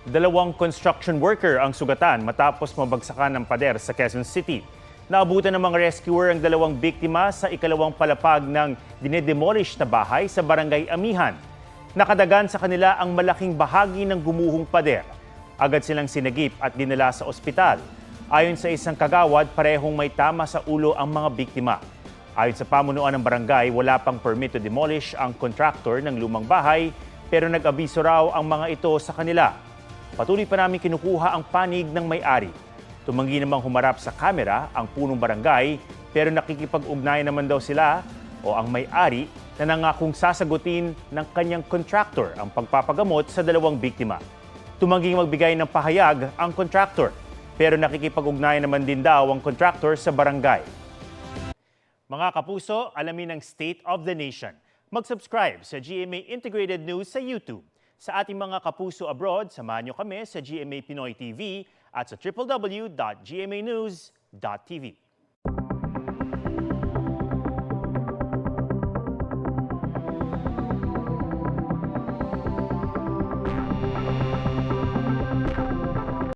Dalawang construction worker ang sugatan matapos mabagsakan ng pader sa Quezon City. Naabutan ng mga rescuer ang dalawang biktima sa ikalawang palapag ng dinedemolish na bahay sa Barangay Amihan. Nakadagan sa kanila ang malaking bahagi ng gumuhong pader. Agad silang sinagip at dinala sa ospital. Ayon sa isang kagawad, parehong may tama sa ulo ang mga biktima. Ayon sa pamunuan ng barangay, wala pang permit to demolish ang contractor ng lumang bahay pero nag-abiso raw ang mga ito sa kanila. Patuloy pa namin kinukuha ang panig ng may-ari. Tumanggi namang humarap sa kamera ang punong barangay pero nakikipag-ugnayan naman daw sila o ang may-ari na nangakong sasagutin ng kanyang contractor ang pagpapagamot sa dalawang biktima. Tumangging magbigay ng pahayag ang contractor pero nakikipag-ugnayan naman din daw ang contractor sa barangay. Mga kapuso, alamin ang State of the Nation. Mag-subscribe sa GMA Integrated News sa YouTube. Sa ating mga kapuso abroad, samahan niyo kami sa GMA Pinoy TV at sa www.gmanews.tv.